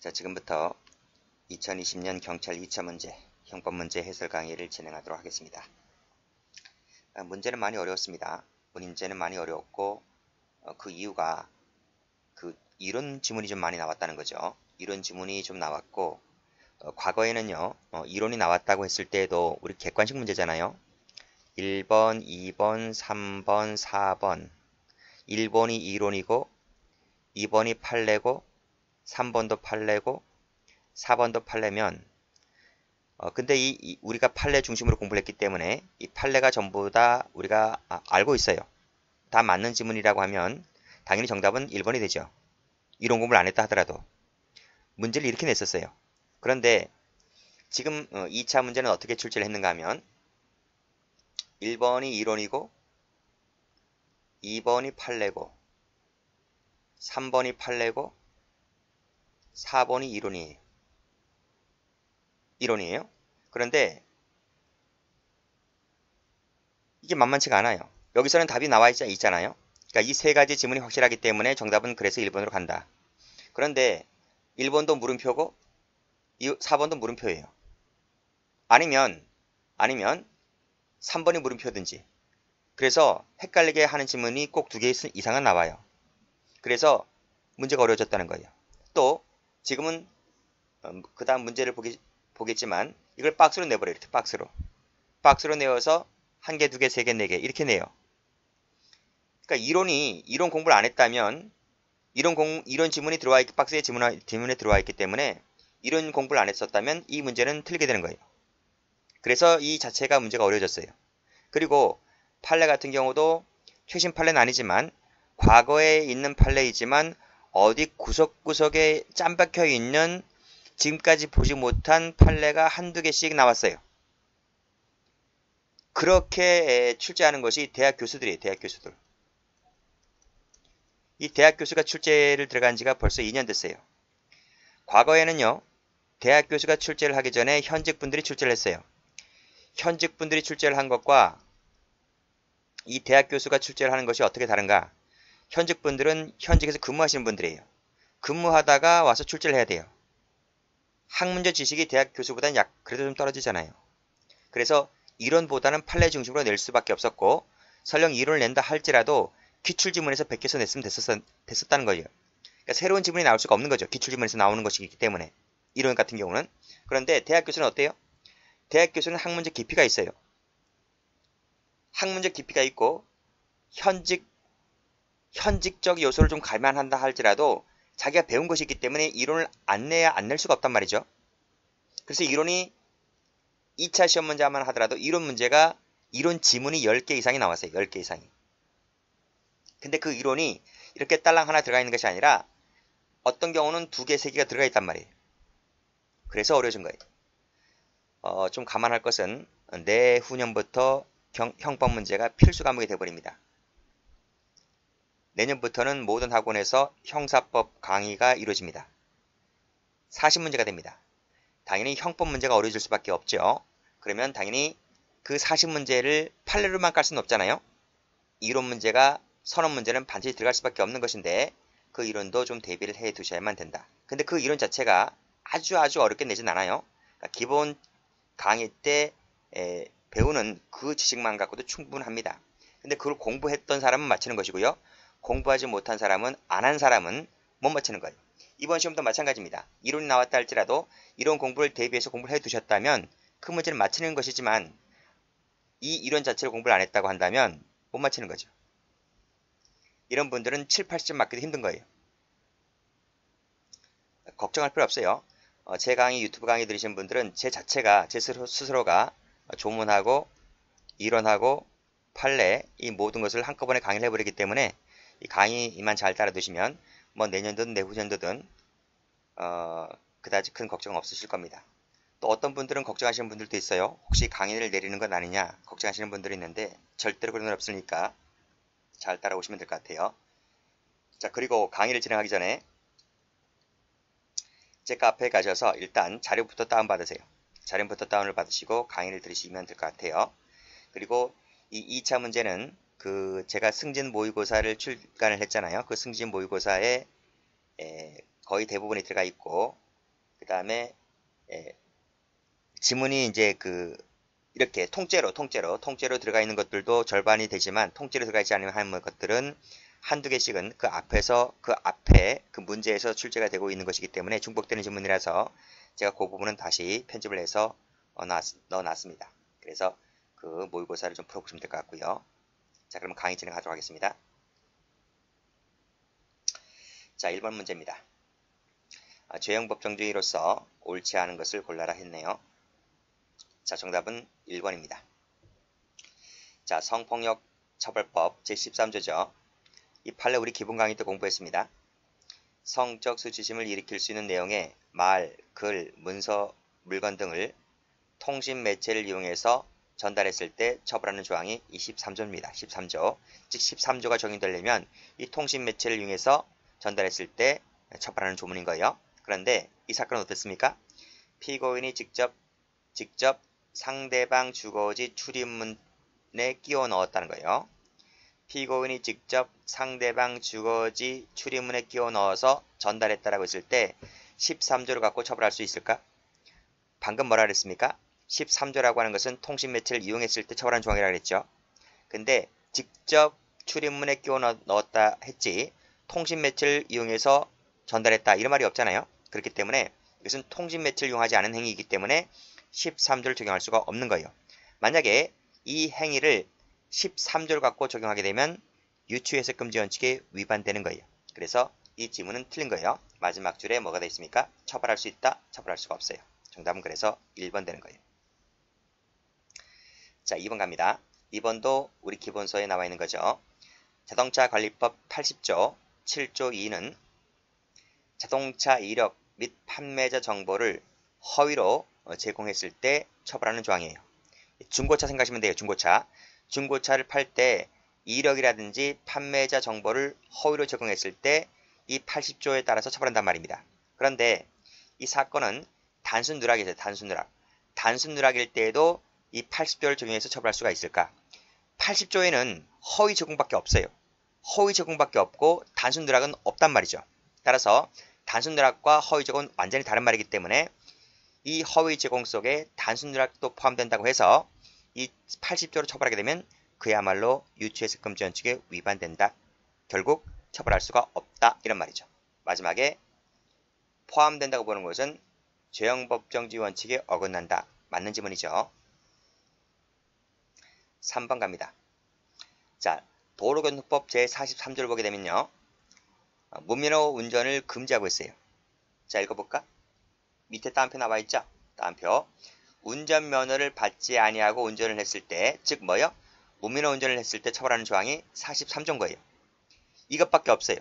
자, 지금부터 2020년 경찰 2차 문제, 형법 문제 해설 강의를 진행하도록 하겠습니다. 문제는 많이 어려웠습니다. 문제는 많이 어려웠고, 그 이유가 이론 지문이 좀 많이 나왔다는 거죠. 이론 지문이 좀 나왔고, 과거에는요, 이론이 나왔다고 했을 때에도 우리 객관식 문제잖아요. 1번, 2번, 3번, 4번. 1번이 이론이고, 2번이 판례고, 3번도 판례고, 4번도 판례면 근데 우리가 판례 중심으로 공부를 했기 때문에 이 판례가 전부 다 우리가 알고 있어요. 다 맞는 지문이라고 하면 당연히 정답은 1번이 되죠. 이론 공부를 안 했다 하더라도 문제를 이렇게 냈었어요. 그런데 지금 2차 문제는 어떻게 출제를 했는가 하면 1번이 이론이고 2번이 판례고 3번이 판례고 4번이 이론이에요. 그런데 이게 만만치가 않아요. 여기서는 답이 나와 있잖아요. 그러니까 이 세 가지 지문이 확실하기 때문에 정답은 그래서 1번으로 간다. 그런데 1번도 물음표고 4번도 물음표예요. 아니면 3번이 물음표든지. 그래서 헷갈리게 하는 지문이 꼭 2개 이상은 나와요. 그래서 문제가 어려워졌다는 거예요. 또 지금은 그 다음 문제를 보겠지만 이걸 박스로 내버려요. 이렇게 박스로 내어서 1개, 2개, 3개, 4개 이렇게 내요. 그러니까 이론 공부를 안 했다면 이론 지문이 박스에 지문에 들어와 있기 때문에 이론 공부를 안 했었다면 이 문제는 틀리게 되는 거예요. 그래서 이 자체가 문제가 어려워졌어요. 그리고 판례 같은 경우도 최신 판례는 아니지만 과거에 있는 판례이지만 어디 구석구석에 짬박혀 있는 지금까지 보지 못한 판례가 한두 개씩 나왔어요. 그렇게 출제하는 것이 대학 교수들이에요. 대학 교수들. 이 대학 교수가 출제를 들어간 지가 벌써 2년 됐어요. 과거에는요. 대학 교수가 출제를 하기 전에 현직 분들이 출제를 했어요. 현직 분들이 출제를 한 것과 이 대학 교수가 출제를 하는 것이 어떻게 다른가? 현직 분들은 현직에서 근무하시는 분들이에요. 근무하다가 와서 출제를 해야 돼요. 학문적 지식이 대학 교수보다는 그래도 좀 떨어지잖아요. 그래서 이론보다는 판례 중심으로 낼 수밖에 없었고 설령 이론을 낸다 할지라도 기출지문에서 베껴서 냈으면 됐었다는 거예요. 그러니까 새로운 지문이 나올 수가 없는 거죠. 기출지문에서 나오는 것이기 때문에. 이론 같은 경우는. 그런데 대학 교수는 어때요? 대학 교수는 학문적 깊이가 있어요. 학문적 깊이가 있고 현직적 요소를 좀 감안한다 할지라도 자기가 배운 것이 있기 때문에 이론을 안 내야 안 낼 수가 없단 말이죠. 그래서 이론이 2차 시험 문제만 하더라도 이론 지문이 10개 이상이 나왔어요. 10개 이상이. 근데 그 이론이 이렇게 딸랑 하나 들어가 있는 것이 아니라 어떤 경우는 2개, 3개가 들어가 있단 말이에요. 그래서 어려워진 거예요. 좀 감안할 것은 내후년부터 형법 문제가 필수 과목이 되어버립니다. 내년부터는 모든 학원에서 형사법 강의가 이루어집니다. 40문제가 됩니다. 당연히 형법 문제가 어려워질 수밖에 없죠. 그러면 당연히 그 40문제를 판례로만 깔 수는 없잖아요. 이론 문제가 선언 문제는 반드시 들어갈 수밖에 없는 것인데 그 이론도 좀 대비를 해 두셔야만 된다. 근데 그 이론 자체가 아주 어렵게 내진 않아요. 그러니까 기본 강의 때 배우는 그 지식만 갖고도 충분합니다. 근데 그걸 공부했던 사람은 맞히는 것이고요. 공부하지 못한 사람은 안 한 사람은 못 맞히는 거예요. 이번 시험도 마찬가지입니다. 이론이 나왔다 할지라도 이론 공부를 대비해서 공부를 해 두셨다면 그 문제는 맞히는 것이지만 이 이론 자체를 공부를 안 했다고 한다면 못 맞히는 거죠. 이런 분들은 7, 80점 맞기도 힘든 거예요. 걱정할 필요 없어요. 제 강의, 유튜브 강의 들으신 분들은 제 스스로가 조문하고 이론하고 판례 이 모든 것을 한꺼번에 강의를 해버리기 때문에 이 강의만 잘 따라두시면 뭐 내년도든 내후년도든 그다지 큰 걱정 없으실 겁니다. 또 어떤 분들은 걱정하시는 분들도 있어요. 혹시 강의를 내리는 건 아니냐 걱정하시는 분들이 있는데 절대로 그런 건 없으니까 잘 따라오시면 될 것 같아요. 자, 그리고 강의를 진행하기 전에 제 카페에 가셔서 일단 자료부터 다운받으세요. 자료부터 다운을 받으시고 강의를 들으시면 될 것 같아요. 그리고 이 2차 문제는 제가 승진 모의고사를 출간을 했잖아요. 그 승진 모의고사에 거의 대부분이 들어가 있고 다음에 지문이 이제 이렇게 통째로 들어가 있는 것들도 절반이 되지만 통째로 들어가 있지 않은 것들은 한두 개씩은 그 앞에 그 문제에서 출제가 되고 있는 것이기 때문에 중복되는 지문이라서 제가 그 부분은 다시 편집을 해서 넣어놨습니다. 그래서 그 모의고사를 좀 풀어보시면 될 것 같고요. 자, 그럼 강의 진행하도록 하겠습니다. 자, 1번 문제입니다. 죄형법정주의로서 옳지 않은 것을 골라라 했네요. 자, 정답은 1번입니다. 자, 성폭력 처벌법 제13조죠. 이 판례 우리 기본 강의 때 공부했습니다. 성적 수치심을 일으킬 수 있는 내용의 말, 글, 문서, 물건 등을 통신 매체를 이용해서 전달했을 때 처벌하는 조항이 이 13조입니다. 13조. 즉 13조가 적용되려면 이 통신 매체를 이용해서 전달했을 때 처벌하는 조문인 거예요. 그런데 이 사건은 어땠습니까? 피고인이 직접 상대방 주거지 출입문에 끼워 넣었다는 거예요. 피고인이 직접 상대방 주거지 출입문에 끼워 넣어서 전달했다라고 했을 때 13조를 갖고 처벌할 수 있을까? 방금 뭐라 그랬습니까? 13조라고 하는 것은 통신 매체를 이용했을 때 처벌하는 조항이라고 그랬죠. 근데 직접 출입문에 끼워 넣었다 했지 통신 매체를 이용해서 전달했다 이런 말이 없잖아요. 그렇기 때문에 이것은 통신 매체를 이용하지 않은 행위이기 때문에 13조를 적용할 수가 없는 거예요. 만약에 이 행위를 13조를 갖고 적용하게 되면 유추해석 금지 원칙에 위반되는 거예요. 그래서 이 지문은 틀린 거예요. 마지막 줄에 뭐가 되어 있습니까? 처벌할 수 있다, 처벌할 수가 없어요. 정답은 그래서 1번 되는 거예요. 자, 2번 갑니다. 2번도 우리 기본서에 나와 있는 거죠. 자동차 관리법 80조 7조 2는 자동차 이력 및 판매자 정보를 허위로 제공했을 때 처벌하는 조항이에요. 중고차 생각하시면 돼요. 중고차를 팔 때 이력이라든지 판매자 정보를 허위로 제공했을 때 이 80조에 따라서 처벌한단 말입니다. 그런데 이 사건은 단순 누락이죠. 단순 누락일 때에도 이 80조를 적용해서 처벌할 수가 있을까? 80조에는 허위 제공밖에 없어요. 허위 제공밖에 없고 단순 누락은 없단 말이죠. 따라서 단순 누락과 허위 제공은 완전히 다른 말이기 때문에 이 허위 제공 속에 단순 누락도 포함된다고 해서 이 80조로 처벌하게 되면 그야말로 유추해석 금지 원칙에 위반된다. 결국 처벌할 수가 없다. 이런 말이죠. 마지막에 포함된다고 보는 것은 죄형법정지 원칙에 어긋난다. 맞는 지문이죠. 3번 갑니다. 자, 도로교통법 제43조를 보게 되면요. 무면허 운전을 금지하고 있어요. 자, 읽어볼까? 밑에 따옴표 나와 있죠? 따옴표. 운전면허를 받지 아니하고 운전을 했을 때, 즉 뭐요? 무면허 운전을 했을 때 처벌하는 조항이 43조인 거예요. 이것밖에 없어요.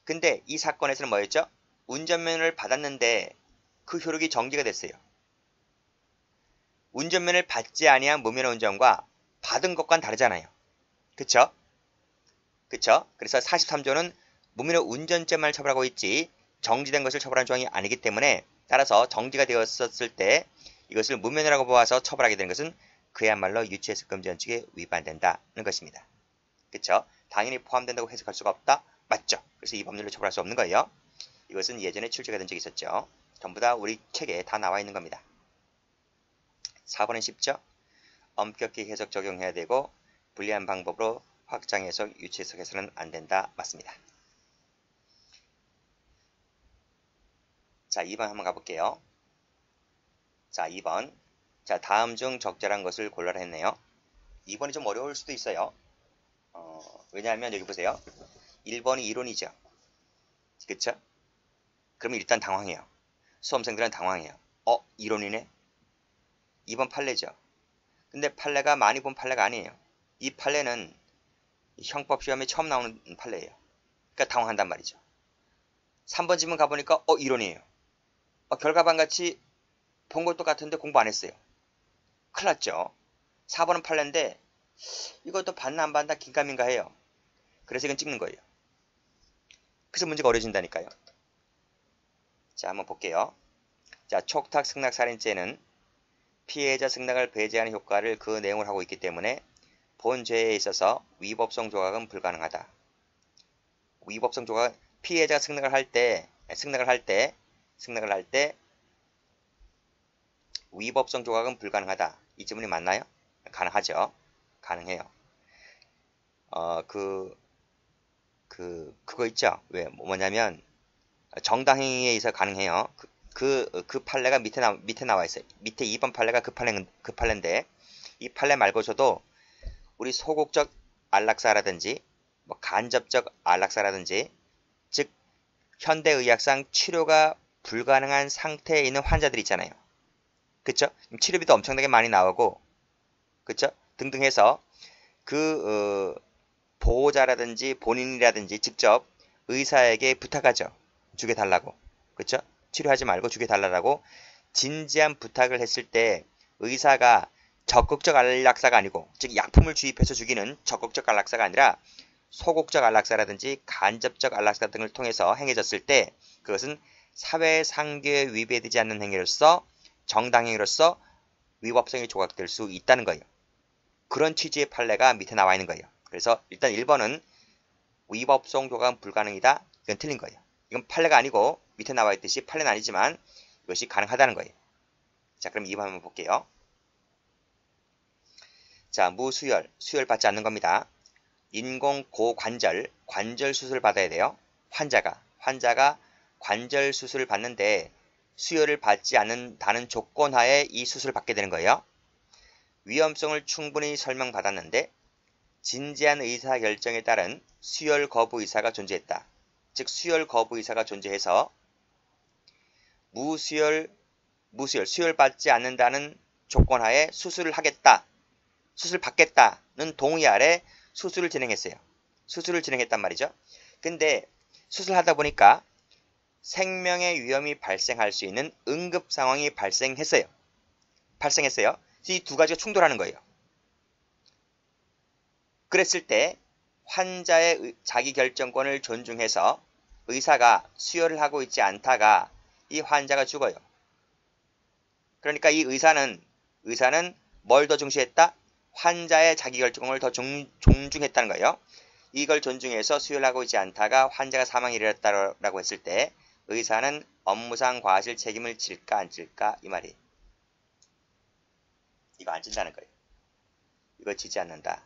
근데 이 사건에서는 뭐였죠? 운전면허를 받았는데 그 효력이 정지가 됐어요. 운전면허를 받지 아니한 무면허 운전과 받은 것과는 다르잖아요. 그쵸? 그래서 43조는 무면허 운전죄만 처벌하고 있지 정지된 것을 처벌하는 조항이 아니기 때문에 따라서 정지가 되었을 때 이것을 무면허라고 보아서 처벌하게 되는 것은 그야말로 유추해석 금지 원칙에 위반된다는 것입니다. 그쵸? 당연히 포함된다고 해석할 수가 없다? 맞죠? 그래서 이 법률로 처벌할 수 없는 거예요. 이것은 예전에 출제가 된 적이 있었죠. 전부 다 우리 책에 다 나와 있는 겁니다. 4번은 쉽죠? 엄격히 해석 적용해야 되고 불리한 방법으로 확장 해석, 유치 해석해서는 안 된다. 맞습니다. 자, 2번 한번 가볼게요. 자, 2번. 자, 다음 중 적절한 것을 골라라 했네요. 2번이 좀 어려울 수도 있어요. 왜냐하면 여기 보세요. 1번이 이론이죠. 그쵸? 그러면 일단 당황해요. 수험생들은 당황해요. 이론이네? 2번 판례죠. 근데 판례가 많이 본 판례가 아니에요. 이 판례는 형법 시험에 처음 나오는 판례예요. 그러니까 당황한단 말이죠. 3번 지문 가보니까 이론이에요. 결과반같이 본 것도 같은데 공부 안 했어요. 큰일 났죠. 4번은 판례인데 이것도 봤나 안 봤나 긴가민가 해요. 그래서 이건 찍는 거예요. 그래서 문제가 어려진다니까요. 자, 한번 볼게요. 자, 촉탁 승낙살인죄는 피해자 승낙을 배제하는 효과를 그 내용을 하고 있기 때문에 본 죄에 있어서 위법성 조각은 불가능하다. 위법성 조각, 피해자가 승낙을 할 때 위법성 조각은 불가능하다. 이 질문이 맞나요? 가능하죠. 가능해요. 그거 있죠. 왜, 뭐냐면, 정당행위에 의해서 가능해요. 그 판례가 밑에 나와 있어요. 밑에 2번 판례가 그 판례인데, 이 판례 말고서도 우리 소극적 안락사라든지, 뭐 간접적 안락사라든지, 즉, 현대의학상 치료가 불가능한 상태에 있는 환자들 있잖아요. 그쵸? 치료비도 엄청나게 많이 나오고, 그쵸? 등등 해서, 보호자라든지 본인이라든지 직접 의사에게 부탁하죠. 주게 달라고. 그쵸? 치료하지 말고 주게 달라고 진지한 부탁을 했을 때 의사가 적극적 안락사가 아니고, 즉 약품을 주입해서 죽이는 적극적 안락사가 아니라 소극적 안락사라든지 간접적 안락사 등을 통해서 행해졌을 때 그것은 사회상규에 위배되지 않는 행위로서 정당행위로서 위법성이 조각될 수 있다는 거예요. 그런 취지의 판례가 밑에 나와 있는 거예요. 그래서 일단 1번은 위법성 조각은 불가능이다. 이건 틀린 거예요. 이건 판례가 아니고 밑에 나와 있듯이 판례는 아니지만 이것이 가능하다는 거예요. 자, 그럼 2번 한번 볼게요. 자, 무수혈, 수혈 받지 않는 겁니다. 인공 고관절, 관절 수술 받아야 돼요. 환자가 관절 수술을 받는데 수혈을 받지 않는다는 조건 하에 이 수술을 받게 되는 거예요. 위험성을 충분히 설명받았는데 진지한 의사 결정에 따른 수혈 거부 의사가 존재했다. 즉 수혈 거부 의사가 존재해서 수혈 받지 않는다는 조건 하에 수술을 하겠다. 수술 받겠다는 동의 아래 수술을 진행했어요. 수술을 진행했단 말이죠. 근데 수술하다 보니까 생명의 위험이 발생할 수 있는 응급 상황이 발생했어요. 이 두 가지가 충돌하는 거예요. 그랬을 때 환자의 자기결정권을 존중해서 의사가 수혈을 하고 있지 않다가 이 환자가 죽어요. 그러니까 이 의사는 뭘 더 중시했다? 환자의 자기결정권을 더 존중했다는 거예요. 이걸 존중해서 수혈하고 있지 않다가 환자가 사망에 이르렀다라고 했을 때 의사는 업무상 과실 책임을 질까 안 질까 이 말이에요. 이거 안 진다는 거예요. 이거 지지 않는다.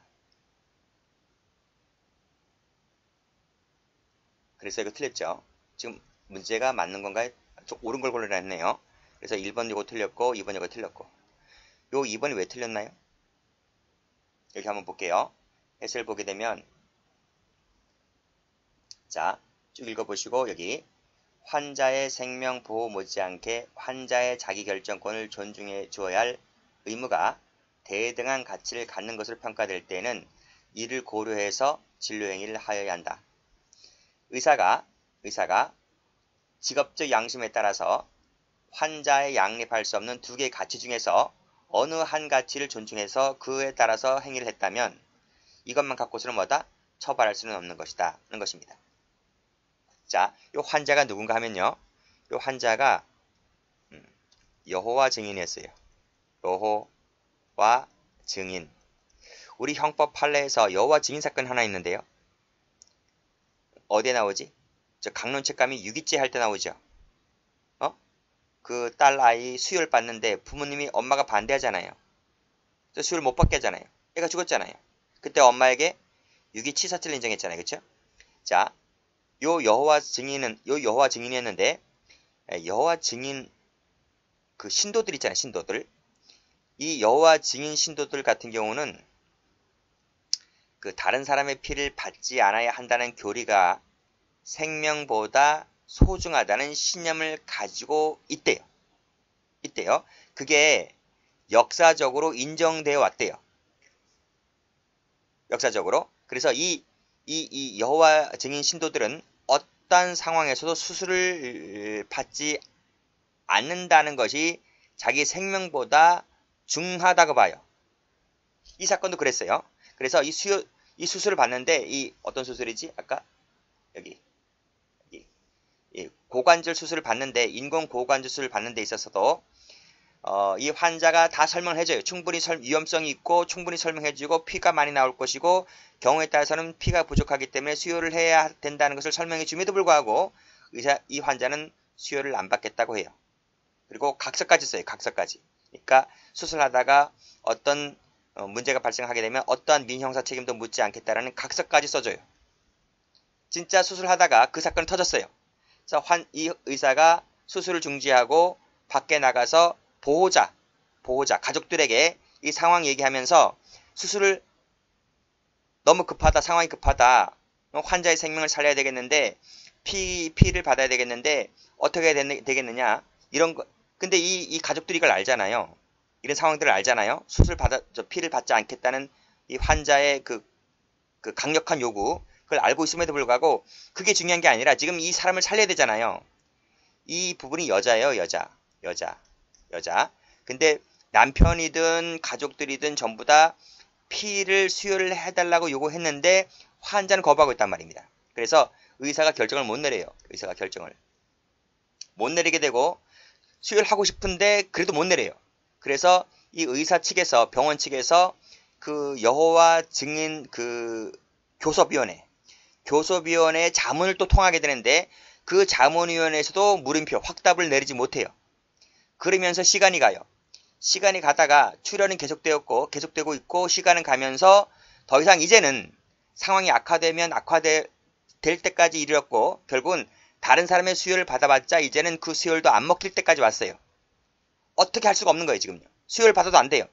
그래서 이거 틀렸죠. 지금 문제가 맞는 건가요? 좀 옳은 걸 골라라 했네요. 그래서 1번 이거 틀렸고 2번 이거 틀렸고 요 2번이 왜 틀렸나요? 여기 한번 볼게요. 해설 보게 되면 자, 쭉 읽어보시고 여기 환자의 생명 보호 못지않게 환자의 자기결정권을 존중해 주어야 할 의무가 대등한 가치를 갖는 것으로 평가될 때는 이를 고려해서 진료행위를 하여야 한다. 의사가 직업적 양심에 따라서 환자에 양립할 수 없는 두 개의 가치 중에서 어느 한 가치를 존중해서 그에 따라서 행위를 했다면 이것만 갖고서는 뭐다? 처벌할 수는 없는 것이다. 하는 것입니다. 자, 이 환자가 누군가 하면요. 이 환자가 여호와 증인이었어요. 여호와 증인. 우리 형법 판례에서 여호와 증인 사건 하나 있는데요. 어디에 나오지? 저 강론책감이 유기죄 할 때 나오죠. 그 딸 아이 수혈 받는데 부모님이 엄마가 반대하잖아요. 수혈 못 받게 하잖아요. 애가 죽었잖아요. 그때 엄마에게 유기치사죄를 인정했잖아요. 그쵸? 자, 요 여호와 증인이었는데 여호와 증인 그 신도들 있잖아요. 신도들. 이 여호와 증인 신도들 같은 경우는 그 다른 사람의 피를 받지 않아야 한다는 교리가 생명보다 소중하다는 신념을 가지고 있대요. 그게 역사적으로 인정되어 왔대요. 역사적으로. 그래서 이 여호와 증인 신도들은 어떠한 상황에서도 수술을 받지 않는다는 것이 자기 생명보다 중하다고 봐요. 이 사건도 그랬어요. 그래서 이 수술을 받는데 이 어떤 수술이지? 아까 여기 고관절 수술을 받는데 인공 고관절 수술을 받는 데 있어서도 이 환자가 다 설명을 해줘요. 충분히 위험성이 있고 충분히 설명해주고 피가 많이 나올 것이고 경우에 따라서는 피가 부족하기 때문에 수혈을 해야 된다는 것을 설명해 줌에도 불구하고 이 환자는 수혈을 안 받겠다고 해요. 그리고 각서까지 써요. 각서까지. 그러니까 수술하다가 어떤 문제가 발생하게 되면 어떠한 민형사 책임도 묻지 않겠다라는 각서까지 써줘요. 진짜 수술하다가 그 사건이 터졌어요. 그래서 이 의사가 수술을 중지하고 밖에 나가서 보호자, 가족들에게 이 상황 얘기하면서 수술을 너무 급하다, 상황이 급하다, 환자의 생명을 살려야 되겠는데, 피를 받아야 되겠는데, 어떻게 되겠느냐, 이런 거. 근데 이 가족들이 이걸 알잖아요. 이런 상황들을 알잖아요. 피를 받지 않겠다는 이 환자의 그 강력한 요구, 그걸 알고 있음에도 불구하고, 그게 중요한 게 아니라 지금 이 사람을 살려야 되잖아요. 이 부분이 여자예요, 여자. 근데 남편이든 가족들이든 전부 다 피를 수혈을 해달라고 요구했는데 환자는 거부하고 있단 말입니다. 그래서 의사가 결정을 못 내려요. 의사가 결정을 못 내리게 되고 수혈하고 싶은데 그래도 못 내려요. 그래서 이 의사 측에서, 병원 측에서 그 여호와 증인 그 교섭위원회 자문을 또 통하게 되는데 그 자문위원회에서도 물음표, 확답을 내리지 못해요. 그러면서 시간이 가요. 시간이 가다가 출혈은 계속되고 있고 시간은 가면서 더 이상 이제는 상황이 악화될 때까지 이르렀고 결국은 다른 사람의 수혈을 받아봤자 이제는 그 수혈도 안 먹힐 때까지 왔어요. 어떻게 할 수가 없는 거예요, 지금요. 수혈을 받아도 안 돼요.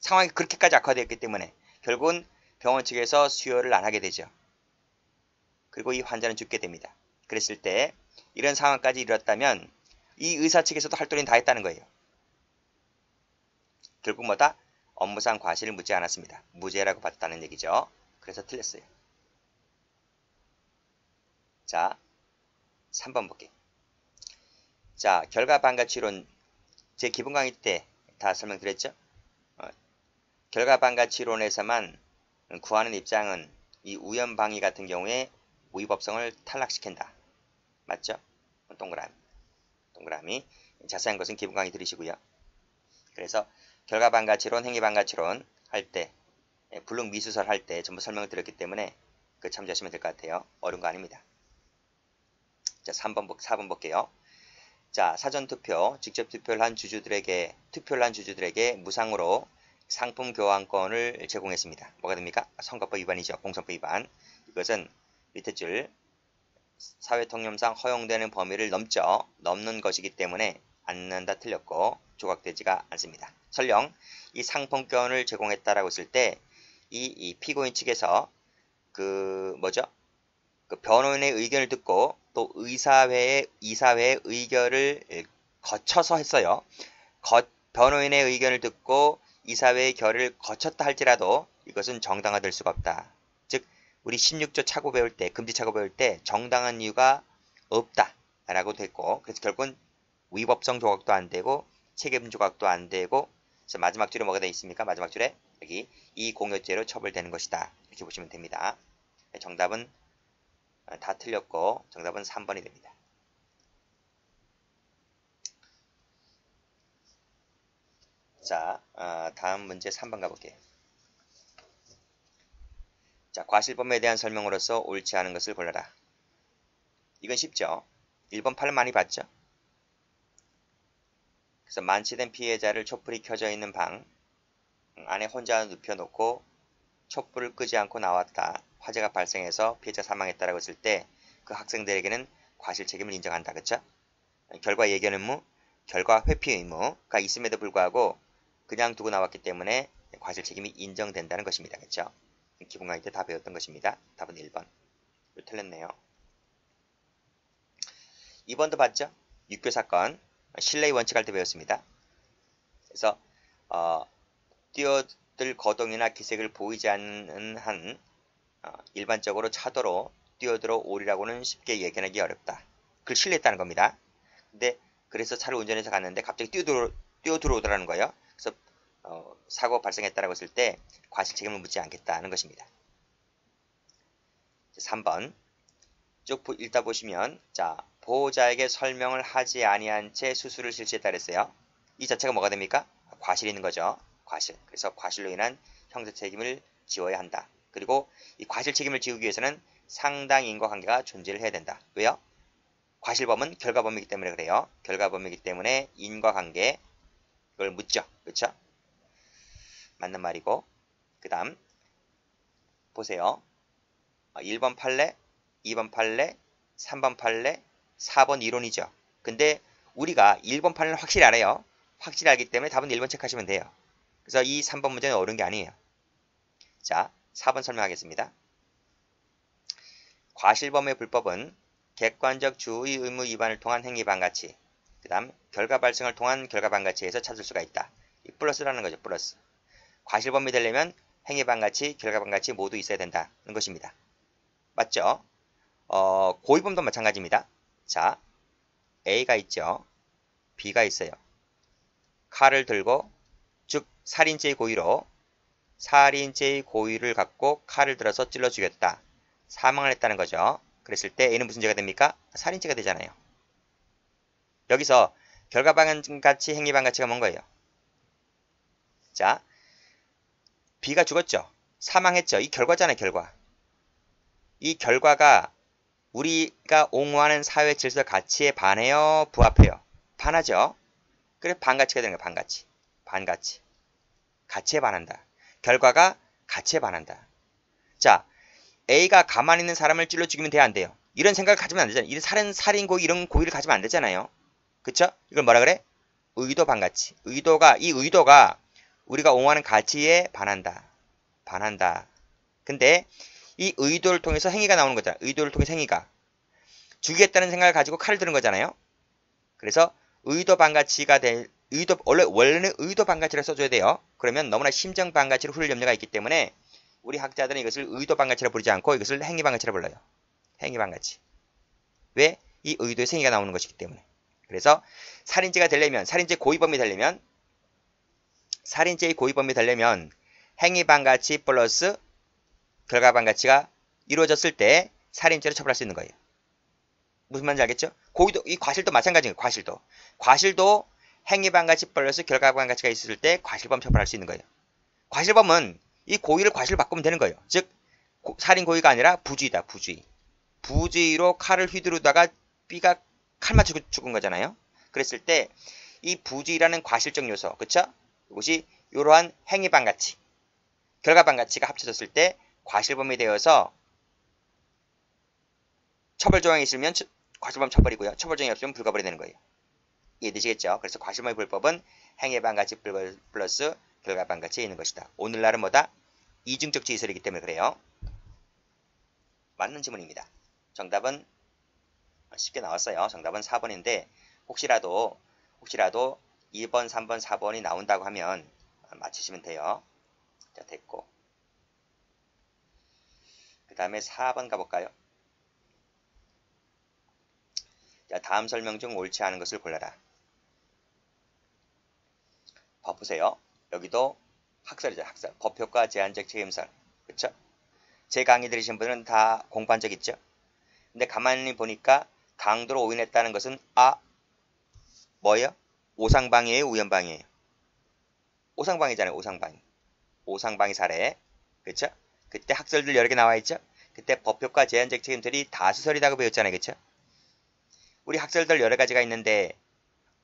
상황이 그렇게까지 악화되었기 때문에 결국은 병원 측에서 수혈을 안 하게 되죠. 그리고 이 환자는 죽게 됩니다. 그랬을 때 이런 상황까지 이르렀다면 이 의사 측에서도 할 도리는 다 했다는 거예요. 결국 뭐다? 업무상 과실을 묻지 않았습니다. 무죄라고 봤다는 얘기죠. 그래서 틀렸어요. 자, 3번 볼게요. 자, 결과 반가치론 제 기본 강의 때 다 설명드렸죠? 결과 반가치론에서만 구하는 입장은 이 우연방위 같은 경우에 무위법성을 탈락시킨다. 맞죠? 동그라미. 자세한 것은 기본 강의 들으시고요. 그래서 결과 반가치론, 행위 반가치론 할 때, 불능 미수설 할 때 전부 설명을 드렸기 때문에 그 참조하시면 될 것 같아요. 어려운 거 아닙니다. 자, 4번 볼게요. 자, 사전투표, 직접 투표를 한 주주들에게 무상으로 상품 교환권을 제공했습니다. 뭐가 됩니까? 선거법 위반이죠. 공선법 위반. 이것은 밑에 줄 사회통념상 허용되는 범위를 넘는 것이기 때문에 않는다 틀렸고 조각되지가 않습니다. 설령 이 상품권을 제공했다라고 했을 때 이 피고인 측에서 그 변호인의 의견을 듣고 또 이사회의 의견을 거쳐서 했어요. 변호인의 의견을 듣고 이사회의 결의를 거쳤다 할지라도 이것은 정당화될 수가 없다. 즉 우리 16조 차고 배울 때, 금지 차고 배울 때 정당한 이유가 없다라고 됐고, 그래서 결국은 위법성 조각도 안 되고 책임 조각도 안 되고, 그래서 마지막 줄에 뭐가 되어 있습니까? 마지막 줄에 여기 이 공여죄로 처벌되는 것이다. 이렇게 보시면 됩니다. 정답은 다 틀렸고 정답은 3번이 됩니다. 자, 다음 문제 3번 가볼게요. 자, 과실범에 대한 설명으로서 옳지 않은 것을 골라라. 이건 쉽죠. 1번 8은 많이 봤죠. 그래서 만취된 피해자를 촛불이 켜져 있는 방 안에 혼자 눕혀놓고 촛불을 끄지 않고 나왔다. 화재가 발생해서 피해자 사망했다라고 했을 때 그 학생들에게는 과실 책임을 인정한다. 그쵸? 결과 예견 의무, 결과 회피 의무가 있음에도 불구하고 그냥 두고 나왔기 때문에 과실 책임이 인정된다는 것입니다. 그쵸? 기본 강의 때 다 배웠던 것입니다. 답은 1번. 틀렸네요. 2번도 봤죠? 육교 사건, 신뢰의 원칙 할 때 배웠습니다. 그래서 뛰어들 거동이나 기색을 보이지 않는 한 일반적으로 차도로 뛰어들어 오리라고는 쉽게 예견하기 어렵다. 그걸 신뢰했다는 겁니다. 근데 그래서 차를 운전해서 갔는데 갑자기 뛰어들어오더라는 거예요. 그래서 사고 발생했다라고 했을 때 과실 책임을 묻지 않겠다는 것입니다. 3번 쭉 읽다 보시면 자, 보호자에게 설명을 하지 아니한 채 수술을 실시했다 그랬어요. 이 자체가 뭐가 됩니까? 과실이 있는 거죠. 과실. 그래서 과실로 인한 형사 책임을 지어야 한다. 그리고 이 과실 책임을 지우기 위해서는 상당 인과관계가 존재를 해야 된다. 왜요? 과실범은 결과범이기 때문에 그래요. 결과범이기 때문에 인과관계, 이걸 묻죠. 그쵸? 맞는 말이고. 그 다음 보세요. 1번 판례, 2번 판례, 3번 판례, 4번 이론이죠. 근데 우리가 1번 판례는 확실히 알아요. 확실히 알기 때문에 답은 1번 체크하시면 돼요. 그래서 이 3번 문제는 어려운 게 아니에요. 자, 4번 설명하겠습니다. 과실범의 불법은 객관적 주의 의무 위반을 통한 행위 반가치, 그 다음 결과 발생을 통한 결과 반가치에서 찾을 수가 있다. 이 플러스라는 거죠. 플러스. 과실범이 되려면 행위 반가치, 결과 반가치 모두 있어야 된다는 것입니다. 맞죠? 고의범도 마찬가지입니다. 자, A가 있죠. B가 있어요. 칼을 들고, 즉 살인죄의 고의로 살인죄의 고의를 갖고 칼을 들어서 찔러 죽였다. 사망을 했다는 거죠. 그랬을 때 A는 무슨 죄가 됩니까? 살인죄가 되잖아요. 여기서 결과반가치, 행위반가치가 뭔 거예요? 자, B가 죽었죠. 사망했죠. 이 결과잖아요. 결과. 이 결과가 우리가 옹호하는 사회 질서 가치에 반해요? 부합해요? 반하죠. 그래서 반가치가 되는 거예요. 반가치. 반가치. 가치에 반한다. 결과가 가치에 반한다. 자, A가 가만히 있는 사람을 찔러 죽이면 돼야 안 돼요? 이런 생각을 가지면 안 되잖아요. 이런 살인 고의 이런 고의를 가지면 안 되잖아요. 그쵸? 이걸 뭐라 그래? 의도 반가치. 이 의도가 우리가 옹호하는 가치에 반한다. 반한다. 근데 이 의도를 통해서 행위가 나오는 거잖아. 의도를 통해서 행위가. 죽이겠다는 생각을 가지고 칼을 드는 거잖아요. 그래서 의도 반가치가 원래는 의도 반가치를 써줘야 돼요. 그러면 너무나 심정 반가치를 후릴 염려가 있기 때문에 우리 학자들은 이것을 의도 반가치라 부르지 않고 이것을 행위 반가치라 불러요. 행위 반가치. 왜? 이 의도의 행위가 나오는 것이기 때문에. 그래서 살인죄의 고의범이 되려면 행위 반가치 플러스 결과 반가치가 이루어졌을 때 살인죄로 처벌할 수 있는 거예요. 무슨 말인지 알겠죠? 이 과실도 마찬가지예요. 과실도 행위 반가치 플러스 결과 반가치가 있을 때 과실범 처벌할 수 있는 거예요. 과실범은 이 고의를 과실로 바꾸면 되는 거예요. 즉 살인 고의가 아니라 부주의다. 부주의로 칼을 휘두르다가 B가 칼 맞추고 죽은 거잖아요. 그랬을 때 이 부주의라는 과실적 요소, 그쵸? 이것이 이러한 행위 반가치, 결과 반가치가 합쳐졌을 때 과실범이 되어서 처벌 조항이 있으면 과실범 처벌이고요. 처벌 조항이 없으면 불가벌이 되는 거예요. 이해되시겠죠? 그래서 과실범의 불법은 행위 반가치 플러스 결과 반가치에 있는 것이다. 오늘날은 뭐다? 이중적 지설이기 때문에 그래요. 맞는 질문입니다. 정답은 쉽게 나왔어요. 정답은 4번인데 혹시라도 2번, 3번, 4번이 나온다고 하면 맞히시면 돼요. 자, 됐고. 그 다음에 4번 가볼까요? 자, 다음 설명 중 옳지 않은 것을 골라라. 봐보세요. 여기도 학설이죠. 학설. 법효과 제한적 책임설. 그쵸? 제 강의 들으신 분들은 다 공부한 적 있죠? 근데 가만히 보니까 강도로 오인했다는 것은 뭐예요? 오상방해예요? 우연방해예요? 오상방해잖아요. 오상방해 사례. 그쵸? 그때 학설들 여러 개 나와 있죠? 그때 법효과 제한적 책임설이 다수설이라고 배웠잖아요. 그쵸? 우리 학설들 여러 가지가 있는데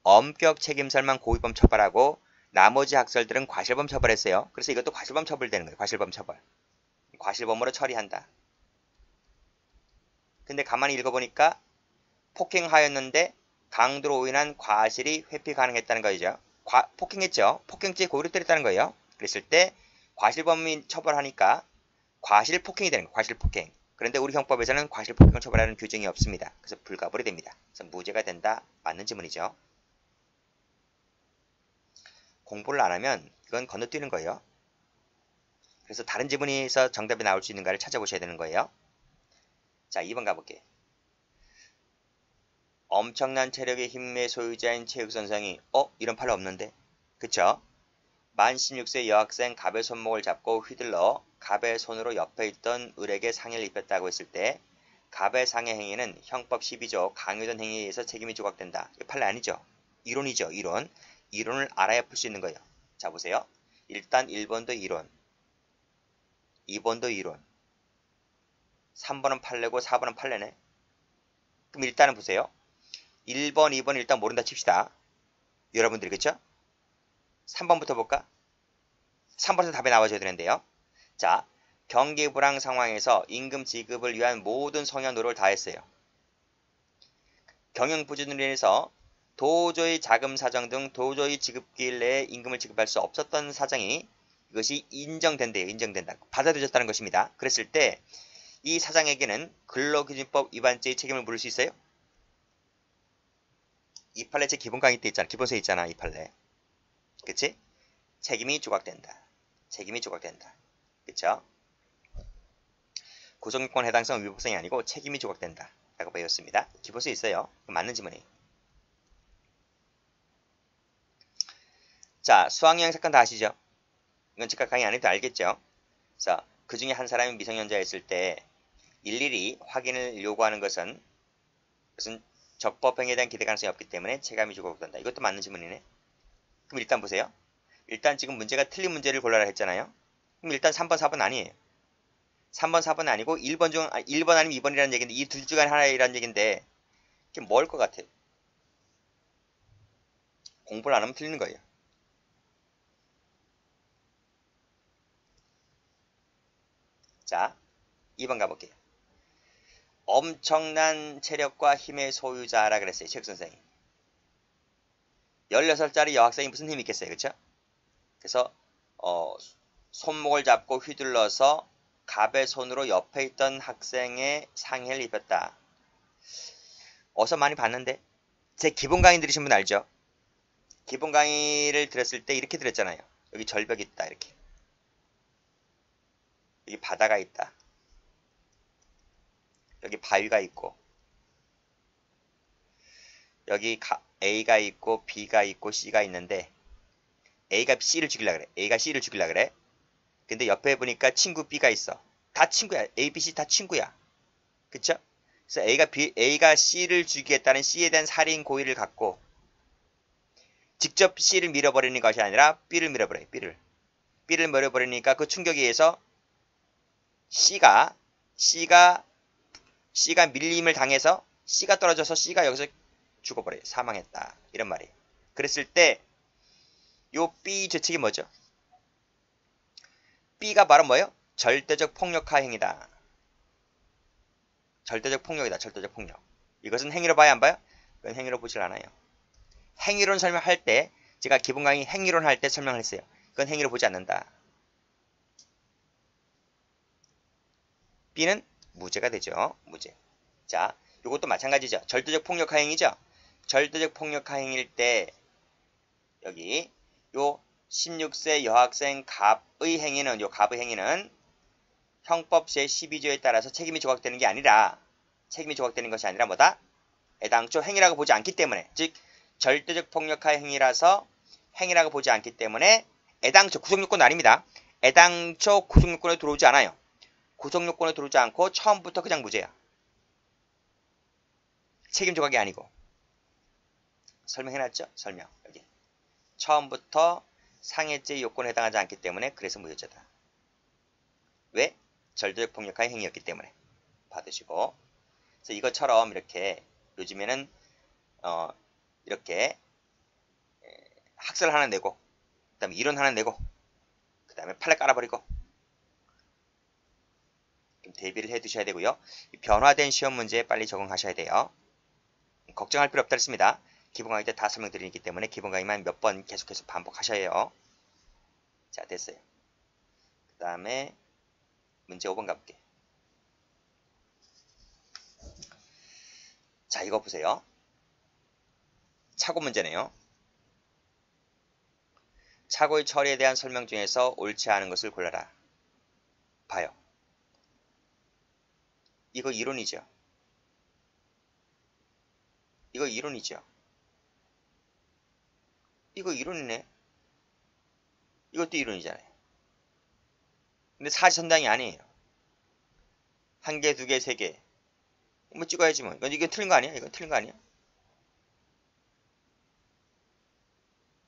엄격 책임설만 고의범 처벌하고 나머지 학설들은 과실범 처벌했어요. 그래서 이것도 과실범 처벌되는 거예요. 과실범 처벌. 과실범으로 처리한다. 근데 가만히 읽어보니까 폭행하였는데 강도로 오인한 과실이 회피 가능했다는 거죠. 폭행했죠. 폭행죄 고의로 때렸다는 거예요. 그랬을 때 과실범이 처벌하니까 과실폭행이 되는 거예요. 과실폭행. 그런데 우리 형법에서는 과실폭행을 처벌하는 규정이 없습니다. 그래서 불가벌이 됩니다. 그래서 무죄가 된다. 맞는 지문이죠. 공부를 안 하면 이건 건너뛰는 거예요. 그래서 다른 지문에서 정답이 나올 수 있는가를 찾아보셔야 되는 거예요. 자, 2번 가볼게요. 엄청난 체력의 힘의 소유자인 체육선생이 이런 팔 없는데? 그쵸? 만 16세 여학생 갑의 손목을 잡고 휘둘러 갑의 손으로 옆에 있던 을에게 상해를 입혔다고 했을 때 갑의 상해 행위는 형법 12조 강요전 행위에 의해서 책임이 조각된다. 이 판례 아니죠? 이론이죠. 이론. 이론을 알아야 풀 수 있는 거예요. 자, 보세요. 일단 1번도 이론, 2번도 이론, 3번은 판례고 4번은 판례네. 그럼 일단은 보세요. 1번, 2번 일단 모른다 칩시다. 여러분들이 그쵸? 3번부터 볼까? 3번에서 답이 나와줘야 되는데요. 자, 경기 불황 상황에서 임금 지급을 위한 모든 성의 노력을 다했어요. 경영 부진으로 인해서 도저히 자금 사정 등 도저히 지급기일 내에 임금을 지급할 수 없었던 사정이 이것이 인정된대요. 인정된다. 받아들여졌다는 것입니다. 그랬을 때 이 사장에게는 근로기준법 위반죄의 책임을 물을 수 있어요? 2판례 제 기본 강의 때 있잖아. 기본서에 있잖아. 2판례. 그치? 책임이 조각된다. 책임이 조각된다. 그쵸? 구성요건 해당성 위법성이 아니고 책임이 조각된다. 라고 배웠습니다. 기본서에 있어요. 맞는 지문이에요. 자, 수학여행 사건 다 아시죠? 이건 즉각 강의 안 해도 알겠죠? 그래서 그 중에 한 사람이 미성년자였을 때 일일이 확인을 요구하는 것은 무슨 적법행위에 대한 기대 가능성이 없기 때문에 체감이 조각된다. 이것도 맞는 지문이네. 그럼 일단 보세요. 일단 지금 문제가 틀린 문제를 골라라 했잖아요. 그럼 일단 3번, 4번 아니에요. 3번, 4번은 아니고 1번 아니면 2번이라는 얘기인데 이 둘 중에 하나이라는 얘기인데 이게 뭘 것 같아요? 공부를 안 하면 틀리는 거예요. 자, 2번 가볼게요. 엄청난 체력과 힘의 소유자라 그랬어요. 체육 선생이. 16살짜리 여학생이 무슨 힘이 있겠어요. 그쵸? 그래서 손목을 잡고 휘둘러서 갑의 손으로 옆에 있던 학생의 상해를 입혔다. 어서 많이 봤는데 제 기본 강의 들으신 분 알죠? 기본 강의를 들었을 때 이렇게 들었잖아요. 여기 절벽이 있다. 이렇게. 여기 바다가 있다. 여기 바위가 있고 여기 A가 있고 B가 있고 C가 있는데 A가 C를 죽이려 그래. A가 C를 죽이려 그래. 근데 옆에 보니까 친구 B가 있어. 다 친구야. A, B, C 다 친구야. 그쵸? 그래서 A가 C를 죽이겠다는 C에 대한 살인 고의를 갖고 직접 C를 밀어버리는 것이 아니라 B를 밀어버려요. B를 밀어버리니까 그 충격에 의해서 C가 밀림을 당해서 C가 떨어져서 C가 여기서 죽어버려요. 사망했다. 이런 말이에요. 그랬을 때 요 B 죄책이 뭐죠? B가 바로 뭐예요? 절대적 폭력화 행위다. 절대적 폭력이다. 절대적 폭력. 이것은 행위로 봐야 안 봐요? 그건 행위로 보질 않아요. 행위론 설명할 때 제가 기본 강의 행위론 할 때 설명을 했어요. 그건 행위로 보지 않는다. B는 무죄가 되죠. 무죄. 자, 이것도 마찬가지죠. 절대적 폭력화 행위죠. 절대적 폭력화 행위일 때 여기 요 16세 여학생 갑의 행위는 형법 제12조에 따라서 책임이 조각되는 것이 아니라 뭐다? 애당초 행위라고 보지 않기 때문에, 즉 절대적 폭력화 행위라서 행위라고 보지 않기 때문에 애당초 구속요건은 아닙니다. 애당초 구속요건에 들어오지 않아요. 구속요건에 들어오지 않고 처음부터 그냥 무죄야. 책임 조각이 아니고. 설명해놨죠? 설명. 여기. 처음부터 상해죄 요건에 해당하지 않기 때문에 그래서 무효죄다. 왜? 절대적 폭력화의 행위였기 때문에. 받으시고. 그래서 이것처럼 이렇게 요즘에는 이렇게 학설 하나 내고 그 다음에 이론 하나 내고 그 다음에 판례 깔아버리고 좀 대비를 해 두셔야 되고요. 변화된 시험 문제에 빨리 적응하셔야 돼요. 걱정할 필요 없다 했습니다. 기본 강의 때 다 설명드리기 때문에 기본 강의만 몇 번 계속해서 반복하셔야 해요. 자, 됐어요. 그 다음에 문제 5번 가볼게요. 자, 이거 보세요. 착오 문제네요. 착오의 처리에 대한 설명 중에서 옳지 않은 것을 골라라. 봐요. 이거 이론이죠. 이거 이론이죠. 이거 이론이네. 이것도 이론이잖아요. 근데 사지선당이 아니에요. 한 개, 두 개, 세 개. 뭐 찍어야지 뭐. 이건 틀린 거 아니야? 이건 틀린 거 아니야?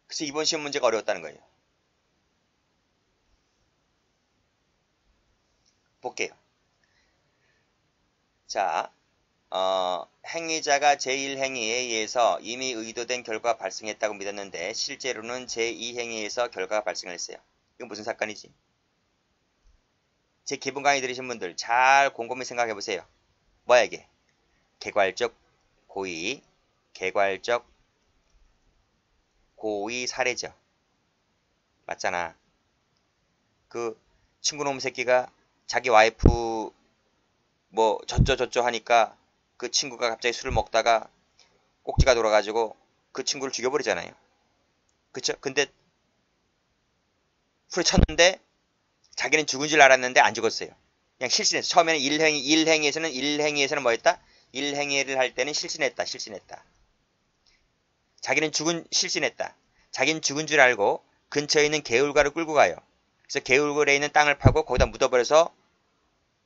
그래서 이번 시험 문제가 어려웠다는 거예요. 볼게요. 자, 행위자가 제1행위에 의해서 이미 의도된 결과가 발생했다고 믿었는데 실제로는 제2행위에서 결과가 발생했어요. 이건 무슨 사건이지? 제 기본 강의 들으신 분들 잘 곰곰이 생각해 보세요. 뭐야 이게? 개괄적 고의, 개괄적 고의 사례죠. 맞잖아. 그 친구놈 새끼가 자기 와이프 뭐 저쩌저쩌 하니까 그 친구가 갑자기 술을 먹다가 꼭지가 돌아가지고 그 친구를 죽여버리잖아요. 그쵸? 근데 후려쳤는데 자기는 죽은 줄 알았는데 안 죽었어요. 그냥 실신했어. 처음에는 1행위에서는 뭐였다? 1행위를 할 때는 실신했다. 자기는 실신했다. 자기는 죽은 줄 알고 근처에 있는 개울가를 끌고 가요. 그래서 개울굴에 있는 땅을 파고 거기다 묻어버려서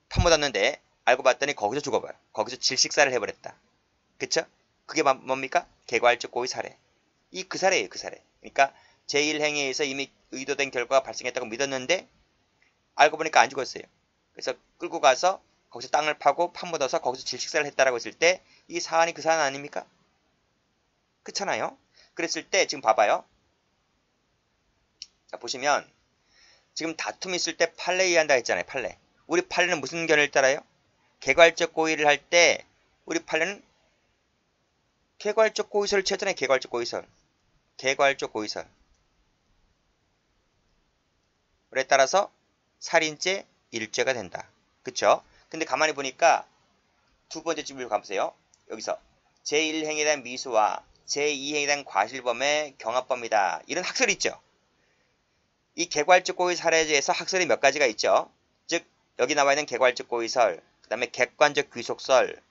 파묻었는데 알고 봤더니 거기서 죽어버려. 거기서 질식사를 해버렸다. 그쵸? 그게 뭡니까? 개괄적 고의 사례. 그 사례예요. 그 사례. 그러니까 제1행위에서 이미 의도된 결과가 발생했다고 믿었는데 알고 보니까 안 죽었어요. 그래서 끌고 가서 거기서 땅을 파고 파묻어서 거기서 질식사를 했다라고 했을 때 이 사안이 그 사안 아닙니까? 그렇잖아요. 그랬을 때 지금 봐봐요. 자, 보시면 지금 다툼이 있을 때 판례 이해한다 했잖아요. 판례. 우리 판례는 무슨 견해를 따라요? 개괄적 고의를 할 때 우리 판례는 개괄적 고의설을 취했잖아요. 개괄적 고의설. 개괄적 고의설. 그에 따라서 살인죄, 일죄가 된다. 그쵸? 근데 가만히 보니까 두 번째 질문을 가보세요. 여기서 제1행위에 대한 미수와 제2행위에 대한 과실범의 경합범이다. 이런 학설이 있죠. 이 개괄적 고의 사례에서 학설이 몇 가지가 있죠. 즉 여기 나와 있는 개괄적 고의설, 그 다음에 객관적 귀속설,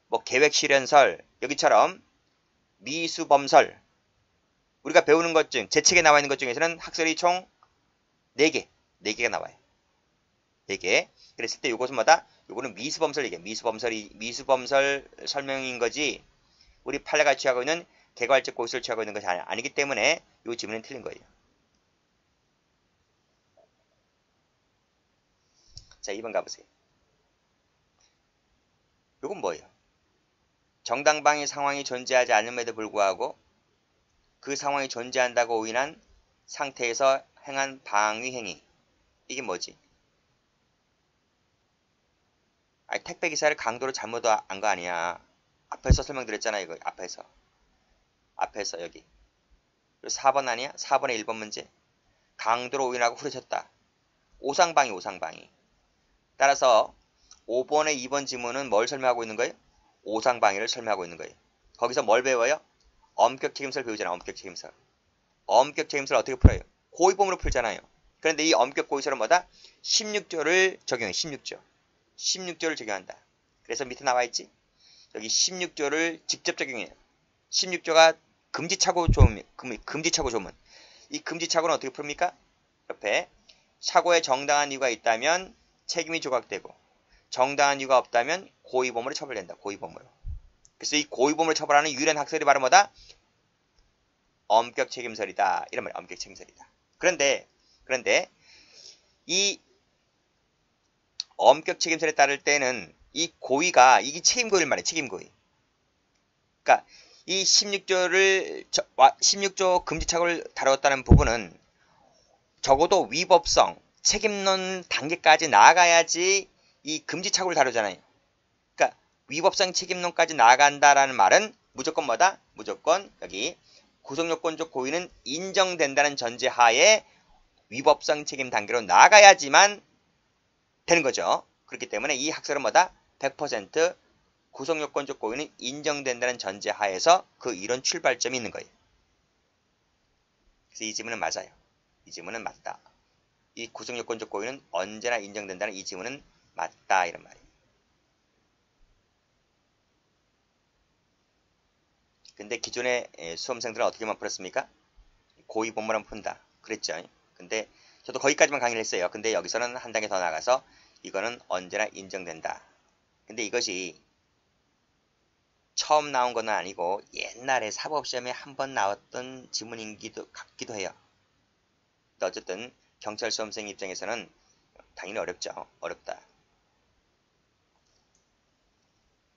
뭐 계획실현설, 여기처럼 미수범설, 우리가 배우는 것 중, 제 책에 나와 있는 것 중에서는 학설이 총 4개, 4개가 나와요. 4개. 그랬을 때 이것은 뭐다? 요거는 미수범설 얘기야. 미수범설 설명인 거지. 우리 판례가 취하고 있는 개괄적 고의설을 취하고 있는 것이 아니기 때문에 이 질문은 틀린 거예요. 자, 2번 가보세요. 요건 뭐예요? 정당방위 상황이 존재하지 않음에도 불구하고 그 상황이 존재한다고 오인한 상태에서 행한 방위 행위. 이게 뭐지? 아니, 택배 기사를 강도로 잘못 안 거 아니야. 앞에서 설명드렸잖아, 이거. 앞에서 여기. 4번 아니야? 4번의 1번 문제. 강도로 오인하고 후려쳤다. 오상방위. 따라서 5번의 2번 지문은 뭘 설명하고 있는 거예요? 오상방위를 설명하고 있는 거예요. 거기서 뭘 배워요? 엄격 책임설 배우잖아. 엄격 책임설. 엄격 책임설 어떻게 풀어요? 고의범으로 풀잖아요. 그런데 이 엄격 고의설은 뭐다? 16조를 적용해. 16조를 적용한다. 그래서 밑에 나와 있지? 여기 16조를 직접 적용해요. 16조가 금지착오 조문. 이 금지착오는 어떻게 풉니까? 옆에 착오에 정당한 이유가 있다면 책임이 조각되고 정당한 이유가 없다면 고의범으로 처벌된다. 고의범으로. 그래서 이 고의범으로 처벌하는 유일한 학설이 바로 뭐다? 엄격 책임설이다. 이런 말이야. 엄격 책임설이다. 그런데 이 엄격 책임설에 따를 때는 이 고의가 이게 책임고의를 말해. 책임고의. 그러니까 이 16조 금지착오를 다뤘다는 부분은 적어도 위법성, 책임론 단계까지 나아가야지 이 금지착오를 다루잖아요. 그러니까 위법성 책임론까지 나아간다라는 말은 무조건 뭐다? 무조건 여기 구성요건적 고의는 인정된다는 전제하에 위법성 책임 단계로 나아가야지만 되는 거죠. 그렇기 때문에 이 학설은 뭐다? 100% 구성요건적 고의는 인정된다는 전제하에서 그 이론 출발점이 있는 거예요. 그래서 이 지문은 맞아요. 이 지문은 맞다. 이 구성요건적 고의는 언제나 인정된다는 이 지문은 맞다. 이런 말이에요. 근데 기존의 수험생들은 어떻게만 풀었습니까? 고의범으로만 푼다. 그랬죠. 근데 저도 거기까지만 강의를 했어요. 근데 여기서는 한 단계 더 나가서 이거는 언제나 인정된다. 근데 이것이 처음 나온 건 아니고 옛날에 사법시험에 한번 나왔던 지문인기도 같기도 해요. 어쨌든 경찰 수험생 당연히 어렵죠. 어렵다.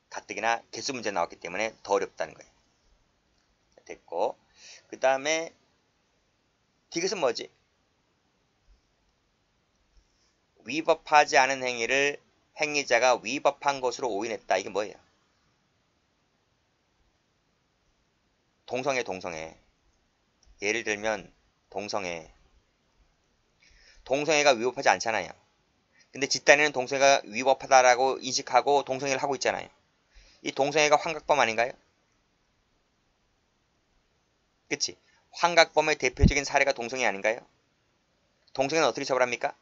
같은 가뜩이나 개수 문제 나왔기 때문에 더 어렵다는 거예요. 됐고, 그 다음에 디귿은 뭐지? 위법하지 않은 행위를 행위자가 위법한 것으로 오인했다. 이게 뭐예요? 동성애. 예를 들면 동성애가 위법하지 않잖아요. 근데 집단에는 동성애가 위법하다라고 인식하고 동성애를 하고 있잖아요. 이 동성애가 환각범 아닌가요? 그치? 환각범의 대표적인 사례가 동성애 아닌가요? 동성애는 어떻게 처벌합니까?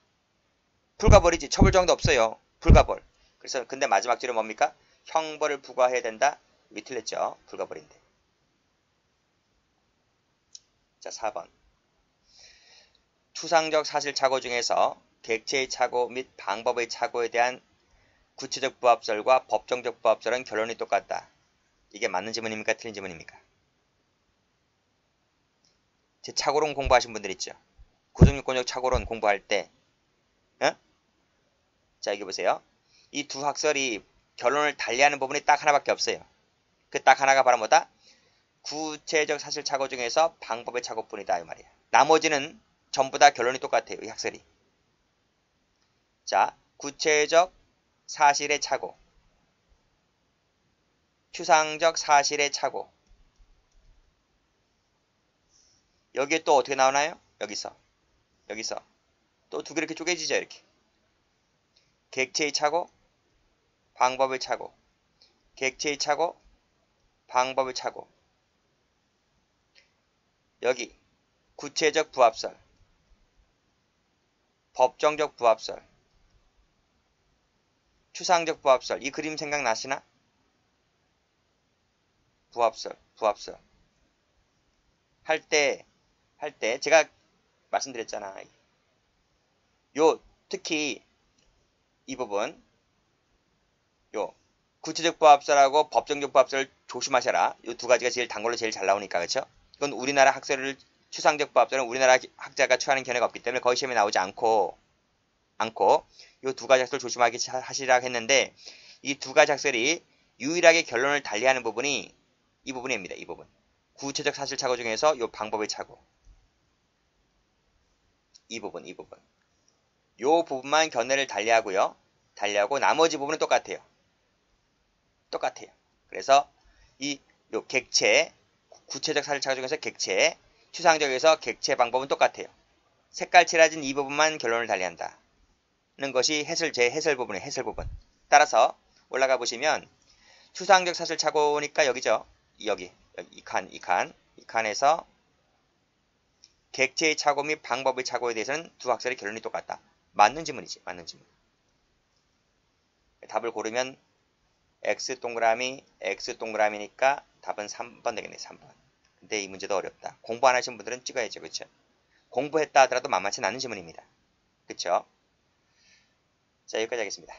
불가벌이지. 처벌 정도 없어요. 불가벌. 그래서 근데 마지막 줄은 뭡니까? 형벌을 부과해야 된다. 위 틀렸죠? 불가벌인데. 자, 4번. 추상적 사실 착오 중에서 객체의 착오 및 방법의 착오에 대한 구체적 부합설과 법정적 부합설은 결론이 똑같다. 이게 맞는 지문입니까? 틀린 지문입니까? 제 착오론 공부하신 분들 있죠? 고정유권적 착오론 공부할 때 자, 여기 보세요. 이 두 학설이 결론을 달리하는 부분이 딱 하나밖에 없어요. 그 딱 하나가 바로 뭐다? 구체적 사실 착오 중에서 방법의 착오뿐이다 이 말이야. 나머지는 전부 다 결론이 똑같아요. 이 학설이. 자, 구체적 사실의 착오, 추상적 사실의 착오. 여기에 또 어떻게 나오나요? 여기서 또 두 개 이렇게 쪼개지죠. 이렇게 객체의 착오, 방법의 착오, 객체의 착오, 방법의 착오. 여기 구체적 부합설, 법정적 부합설, 추상적 부합설. 이 그림 생각나시나? 부합설. 할 때 제가 말씀드렸잖아. 요 특히 이 부분 요 구체적 부합설하고 법정적 부합설을 조심하셔라. 요 두 가지가 제일 단골로 제일 잘 나오니까. 그렇죠? 이건 우리나라 학설을 추상적 부합설은 우리나라 학자가 취하는 견해가 없기 때문에 거의 시험에 나오지 않고 요 두 가지 학설 조심하게 하시라고 했는데 이 두 가지 학설이 유일하게 결론을 달리하는 부분이 이 부분입니다. 이 부분. 구체적 사실 착오 중에서 요 방법의 착오. 이 부분. 요 부분만 견해를 달리하고요. 달리하고 나머지 부분은 똑같아요. 그래서 요 객체, 구체적 사실 착오 중에서 객체, 추상적에서 객체 방법은 똑같아요. 색깔 칠해진 이 부분만 결론을 달리한다. 는 것이 제 해설 부분이에요. 해설 부분. 따라서 올라가 보시면 추상적 사실 착오니까 여기죠. 여기 이 칸에서 객체의 착오 및 방법의 착오에 대해서는 두 학설의 결론이 똑같다. 맞는 지문이지. 맞는 지문. 답을 고르면 X 동그라미니까 답은 3번 되겠네. 3번. 근데 이 문제도 어렵다. 공부 안 하신 분들은 찍어야죠. 그쵸? 공부했다 하더라도 만만치 않은 지문입니다. 그쵸? 자, 여기까지 하겠습니다.